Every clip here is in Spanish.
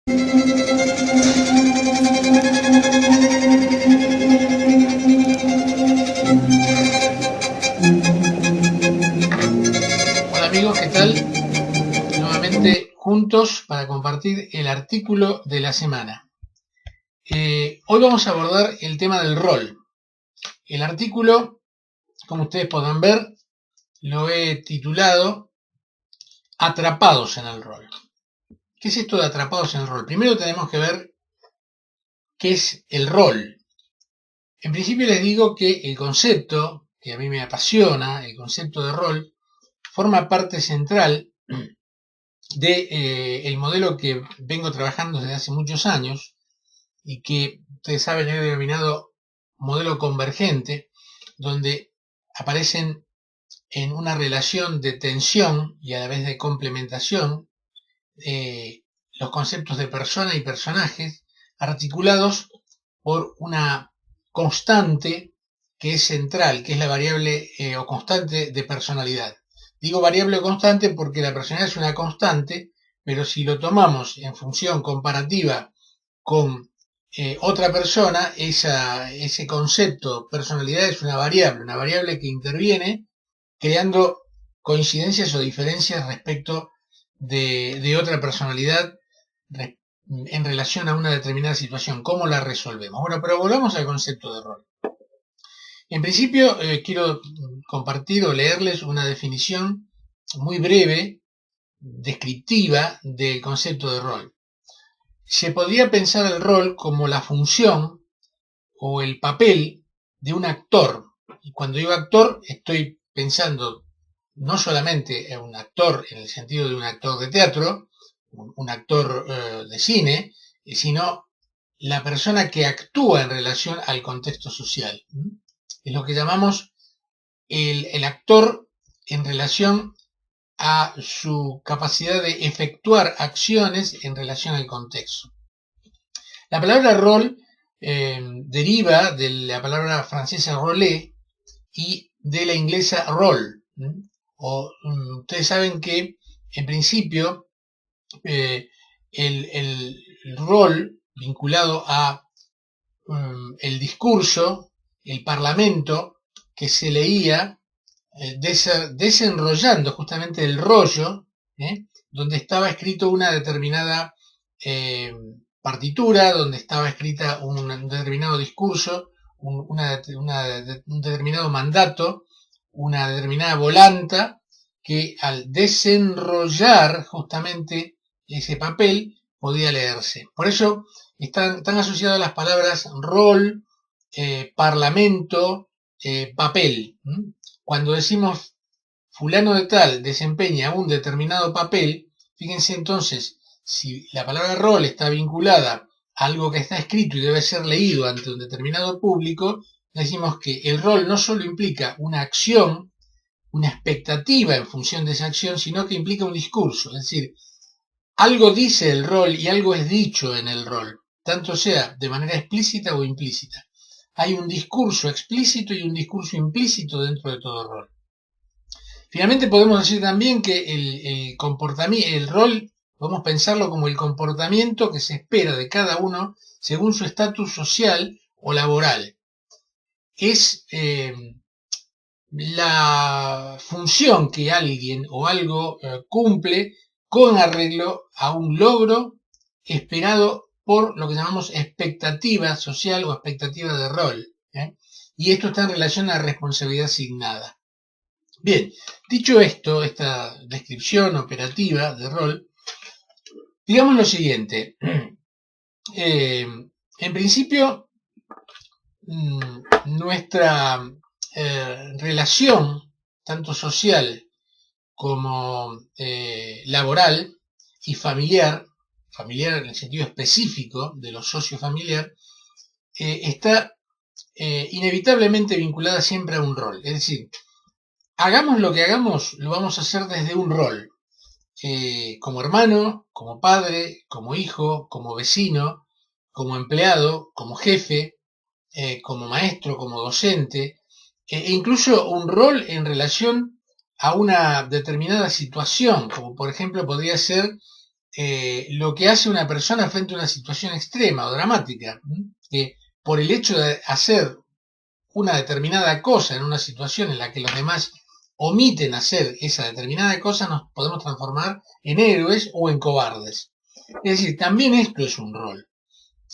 Hola amigos, ¿qué tal? Nuevamente juntos para compartir el artículo de la semana. Hoy vamos a abordar el tema del rol. El artículo, como ustedes podrán ver, lo he titulado Atrapados en el rol. ¿Qué es esto de atrapados en el rol? Primero tenemos que ver qué es el rol. En principio les digo que el concepto, que a mí me apasiona, el concepto de rol, forma parte central de el modelo que vengo trabajando desde hace muchos años y que ustedes saben he denominado modelo convergente, donde aparecen en una relación de tensión y a la vez de complementación los conceptos de persona y personajes articulados por una constante que es central, que es la variable o constante de personalidad. Digo variable o constante porque la personalidad es una constante, pero si lo tomamos en función comparativa con otra persona, ese concepto personalidad es una variable que interviene creando coincidencias o diferencias respecto de otra personalidad en relación a una determinada situación. ¿Cómo la resolvemos? Bueno, pero volvamos al concepto de rol. En principio, quiero compartir o leerles una definición muy breve, descriptiva del concepto de rol. Se podría pensar el rol como la función o el papel de un actor. Y cuando digo actor, estoy pensando no solamente en un actor en el sentido de un actor de teatro, un actor de cine, sino la persona que actúa en relación al contexto social. Es lo que llamamos el actor en relación a su capacidad de efectuar acciones en relación al contexto. La palabra rol deriva de la palabra francesa rolé y de la inglesa role. Ustedes saben que en principio el rol vinculado a el discurso, el parlamento que se leía desenrollando justamente el rollo donde estaba escrito una determinada partitura, donde estaba escrita un determinado discurso, un determinado mandato, una determinada volanta, que al desenrollar justamente ese papel podía leerse. Por eso están asociadas las palabras rol, parlamento, papel. Cuando decimos fulano de tal desempeña un determinado papel, fíjense entonces, si la palabra rol está vinculada a algo que está escrito y debe ser leído ante un determinado público, decimos que el rol no solo implica una acción, una expectativa en función de esa acción, sino que implica un discurso, es decir, algo dice el rol y algo es dicho en el rol, tanto sea de manera explícita o implícita. Hay un discurso explícito y un discurso implícito dentro de todo rol. Finalmente podemos decir también que el rol, podemos pensarlo como el comportamiento que se espera de cada uno según su estatus social o laboral. Es la función que alguien o algo cumple con arreglo a un logro esperado por lo que llamamos expectativa social o expectativa de rol. Y esto está en relación a la responsabilidad asignada. Bien, dicho esto, esta descripción operativa de rol, digamos lo siguiente. En principio, nuestra relación, tanto social como laboral y familiar en el sentido específico de lo sociofamiliar, está inevitablemente vinculada siempre a un rol. Es decir, hagamos lo que hagamos, lo vamos a hacer desde un rol. Como hermano, como padre, como hijo, como vecino, como empleado, como jefe, como maestro, como docente, e incluso un rol en relación a una determinada situación, como por ejemplo podría ser lo que hace una persona frente a una situación extrema o dramática, que por el hecho de hacer una determinada cosa en una situación en la que los demás omiten hacer esa determinada cosa, nos podemos transformar en héroes o en cobardes. Es decir, también esto es un rol.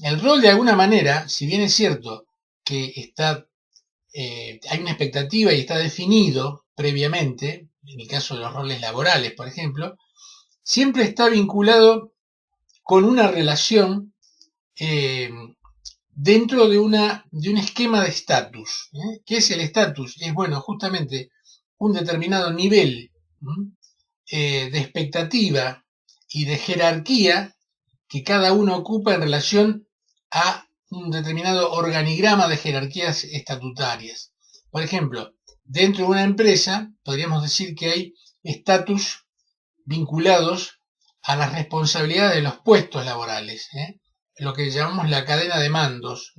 El rol, de alguna manera, si bien es cierto que hay una expectativa y está definido previamente, en el caso de los roles laborales, por ejemplo, siempre está vinculado con una relación dentro de un esquema de estatus. ¿Qué es el estatus? Es, bueno, justamente un determinado nivel de expectativa y de jerarquía que cada uno ocupa en relación a un determinado organigrama de jerarquías estatutarias. Por ejemplo, dentro de una empresa podríamos decir que hay estatus vinculados a las responsabilidades de los puestos laborales, lo que llamamos la cadena de mandos.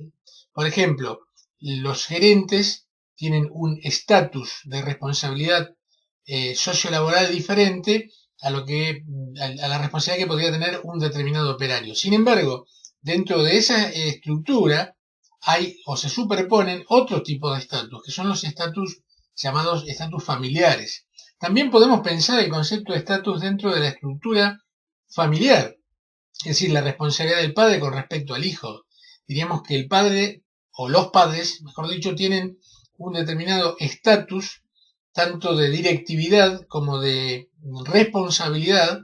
Por ejemplo, los gerentes tienen un estatus de responsabilidad sociolaboral diferente a la responsabilidad que podría tener un determinado operario. Sin embargo, dentro de esa estructura hay o se superponen otros tipos de estatus, que son los estatus llamados estatus familiares. También podemos pensar el concepto de estatus dentro de la estructura familiar, es decir, la responsabilidad del padre con respecto al hijo. Diríamos que el padre, o los padres, mejor dicho, tienen un determinado estatus, tanto de directividad como de responsabilidad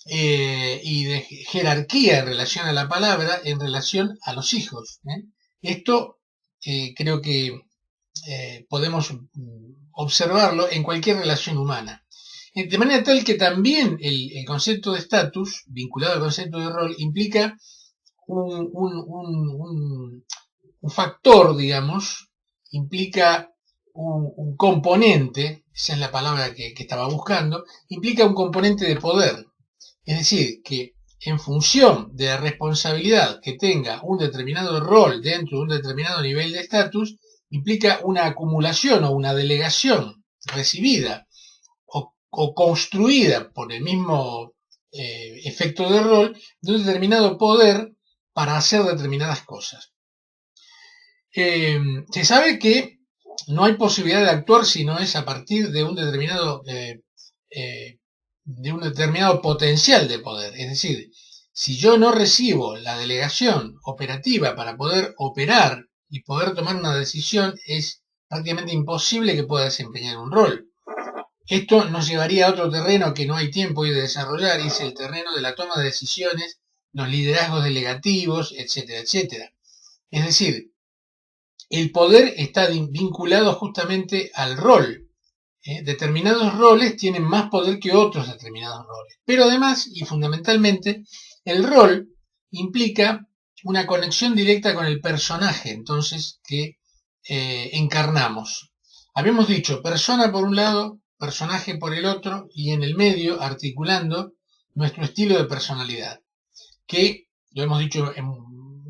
y de jerarquía en relación a la palabra, en relación a los hijos. Esto creo que podemos observarlo en cualquier relación humana. De manera tal que también el concepto de estatus, vinculado al concepto de rol, implica un factor, digamos, implica un componente, esa es la palabra que estaba buscando, implica un componente de poder. Es decir, que en función de la responsabilidad que tenga un determinado rol dentro de un determinado nivel de estatus, implica una acumulación o una delegación recibida o construida por el mismo efecto de rol de un determinado poder para hacer determinadas cosas. Se sabe que no hay posibilidad de actuar si no es a partir de un determinado potencial de poder. Es decir, si yo no recibo la delegación operativa para poder operar y poder tomar una decisión, es prácticamente imposible que pueda desempeñar un rol. Esto nos llevaría a otro terreno que no hay tiempo hoy de desarrollar, y es el terreno de la toma de decisiones, los liderazgos delegativos, etcétera, etcétera. Es decir, el poder está vinculado justamente al rol. Determinados roles tienen más poder que otros determinados roles. Pero además, y fundamentalmente, el rol implica una conexión directa con el personaje, entonces, que encarnamos. Habíamos dicho persona por un lado, personaje por el otro, y en el medio, articulando nuestro estilo de personalidad, que, lo hemos dicho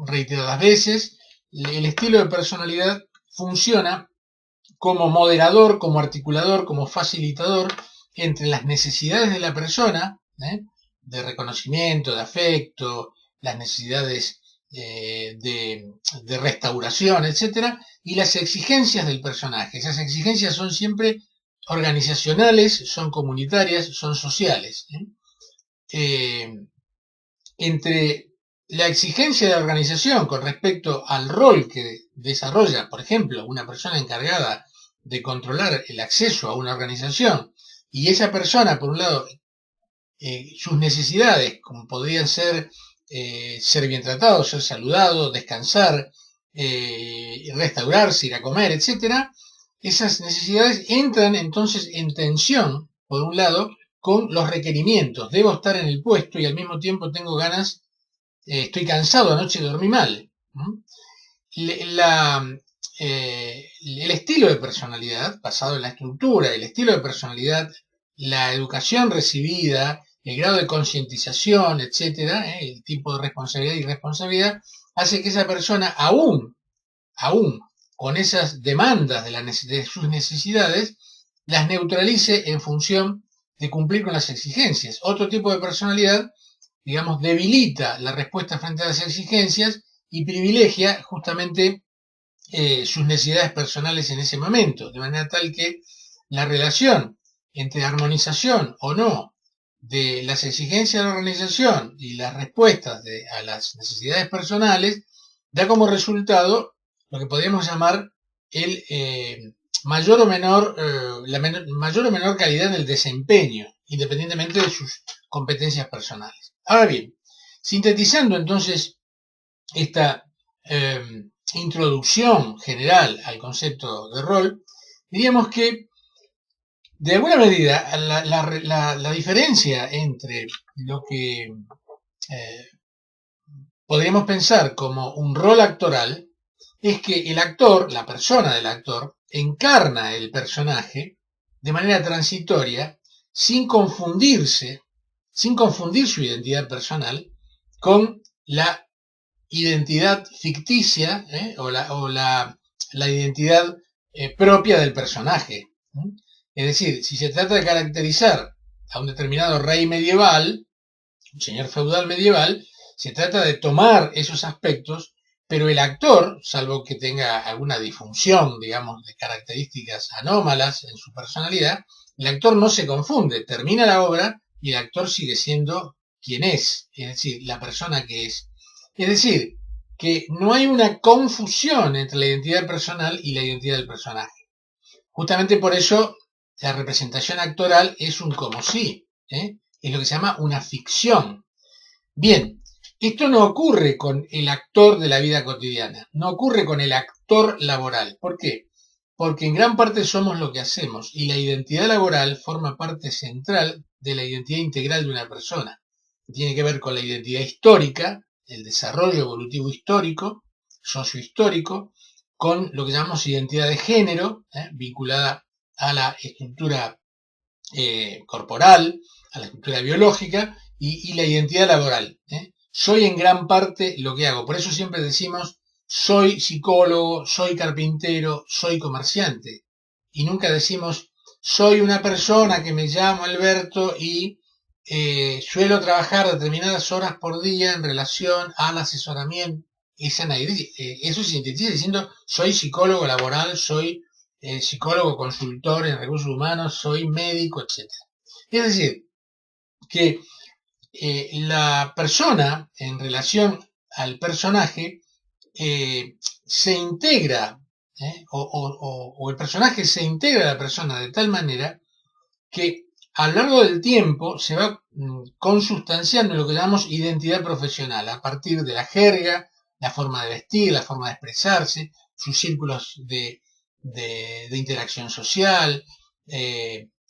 reiteradas veces, el estilo de personalidad funciona como moderador, como articulador, como facilitador entre las necesidades de la persona, de reconocimiento, de afecto, las necesidades de restauración, etcétera, y las exigencias del personaje. Esas exigencias son siempre organizacionales, son comunitarias, son sociales. Entre la exigencia de la organización con respecto al rol que desarrolla, por ejemplo, una persona encargada de controlar el acceso a una organización, y esa persona, por un lado, sus necesidades, como podrían ser bien tratado, ser saludado, descansar, restaurarse, ir a comer, etcétera, esas necesidades entran entonces en tensión, por un lado, con los requerimientos. Debo estar en el puesto y al mismo tiempo tengo ganas, estoy cansado, anoche dormí mal. El estilo de personalidad, basado en la estructura, el estilo de personalidad, la educación recibida, el grado de concientización, etcétera, el tipo de responsabilidad y irresponsabilidad, hace que esa persona, aún con esas demandas de sus necesidades, las neutralice en función de cumplir con las exigencias. Otro tipo de personalidad digamos, debilita la respuesta frente a las exigencias y privilegia justamente sus necesidades personales en ese momento, de manera tal que la relación entre armonización o no de las exigencias de la organización y las respuestas a las necesidades personales da como resultado lo que podríamos llamar el mayor o menor calidad del desempeño, independientemente de sus competencias personales. Ahora bien, sintetizando entonces esta introducción general al concepto de rol, diríamos que de alguna medida la diferencia entre lo que podríamos pensar como un rol actoral es que el actor, la persona del actor, encarna el personaje de manera transitoria sin confundir su identidad personal con la identidad ficticia o la identidad propia del personaje. Es decir, si se trata de caracterizar a un determinado rey medieval, un señor feudal medieval, se trata de tomar esos aspectos, pero el actor, salvo que tenga alguna disfunción, digamos, de características anómalas en su personalidad, el actor no se confunde, termina la obra y el actor sigue siendo quien es decir, la persona que es. Es decir, que no hay una confusión entre la identidad personal y la identidad del personaje. Justamente por eso la representación actoral es un como si, es lo que se llama una ficción. Bien, esto no ocurre con el actor de la vida cotidiana, no ocurre con el actor laboral. ¿Por qué? Porque en gran parte somos lo que hacemos y la identidad laboral forma parte central de la identidad integral de una persona. Tiene que ver con la identidad histórica, el desarrollo evolutivo histórico, sociohistórico, con lo que llamamos identidad de género, vinculada a la estructura corporal, a la estructura biológica y la identidad laboral. Soy en gran parte lo que hago. Por eso siempre decimos, soy psicólogo, soy carpintero, soy comerciante. Y nunca decimos, soy una persona que me llamo Alberto y suelo trabajar determinadas horas por día en relación al asesoramiento. Eso se sintetiza diciendo, soy psicólogo laboral, soy psicólogo consultor en recursos humanos, soy médico, etc. Es decir, que la persona en relación al personaje se integra, o el personaje se integra a la persona de tal manera que a lo largo del tiempo se va consustanciando en lo que llamamos identidad profesional, a partir de la jerga, la forma de vestir, la forma de expresarse, sus círculos de interacción social,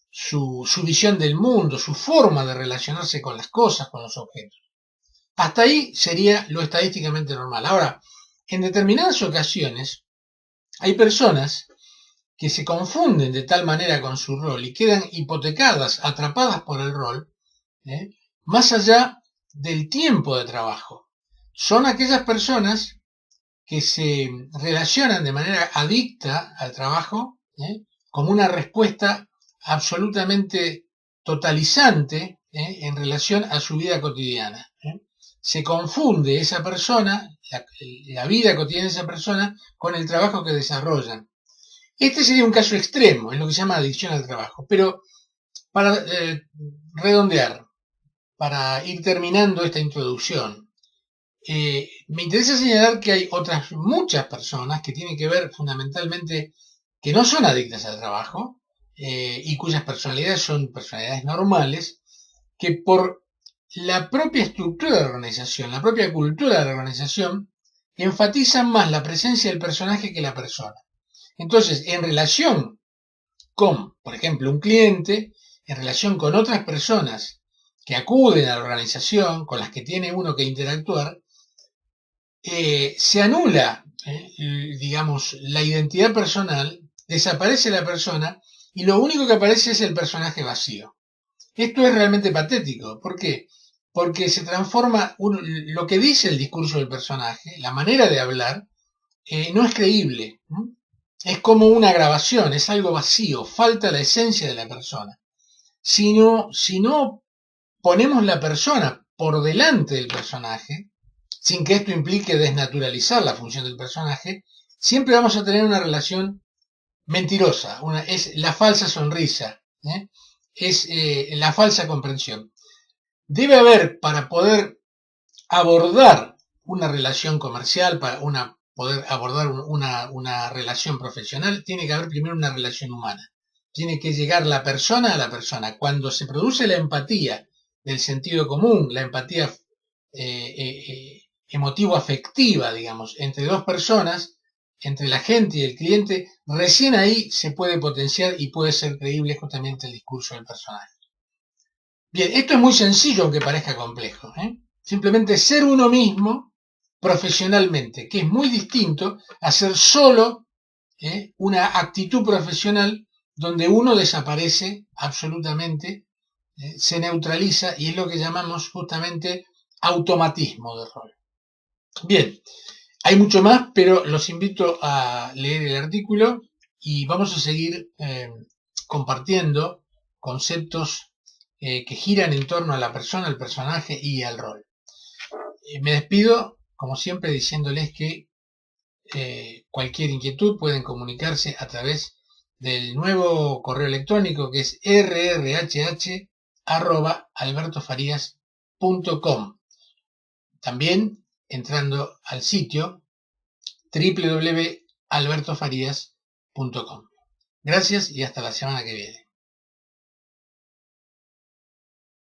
su visión del mundo, su forma de relacionarse con las cosas, con los objetos. Hasta ahí sería lo estadísticamente normal. Ahora, en determinadas ocasiones hay personas que se confunden de tal manera con su rol y quedan hipotecadas, atrapadas por el rol, más allá del tiempo de trabajo. Son aquellas personas que se relacionan de manera adicta al trabajo, como una respuesta absolutamente totalizante en relación a su vida cotidiana. Se confunde esa persona, la vida cotidiana de esa persona, con el trabajo que desarrollan. Este sería un caso extremo, es lo que se llama adicción al trabajo. Pero para redondear, para ir terminando esta introducción, me interesa señalar que hay otras muchas personas que tienen que ver fundamentalmente, que no son adictas al trabajo y cuyas personalidades son personalidades normales, que por la propia estructura de la organización, la propia cultura de la organización, enfatizan más la presencia del personaje que la persona. Entonces, en relación con, por ejemplo, un cliente, en relación con otras personas que acuden a la organización, con las que tiene uno que interactuar, se anula, digamos, la identidad personal, desaparece la persona y lo único que aparece es el personaje vacío. Esto es realmente patético. ¿Por qué? Porque se transforma lo que dice el discurso del personaje, la manera de hablar, no es creíble. Es como una grabación, es algo vacío, falta la esencia de la persona. Si no ponemos la persona por delante del personaje, sin que esto implique desnaturalizar la función del personaje, siempre vamos a tener una relación mentirosa, es la falsa sonrisa, es la falsa comprensión. Debe haber, para poder abordar una relación comercial, para poder abordar una relación profesional, tiene que haber primero una relación humana. Tiene que llegar la persona a la persona. Cuando se produce la empatía del sentido común, la empatía emotivo-afectiva, digamos, entre dos personas, entre la gente y el cliente, recién ahí se puede potenciar y puede ser creíble justamente el discurso del personaje. Bien, esto es muy sencillo aunque parezca complejo, Simplemente ser uno mismo profesionalmente, que es muy distinto a ser solo una actitud profesional donde uno desaparece absolutamente, se neutraliza, y es lo que llamamos justamente automatismo de rol. Bien, hay mucho más, pero los invito a leer el artículo y vamos a seguir compartiendo conceptos que giran en torno a la persona, al personaje y al rol. Me despido, como siempre, diciéndoles que cualquier inquietud pueden comunicarse a través del nuevo correo electrónico, que es rrhh@albertofarias.com. También entrando al sitio www.albertofarias.com. Gracias y hasta la semana que viene.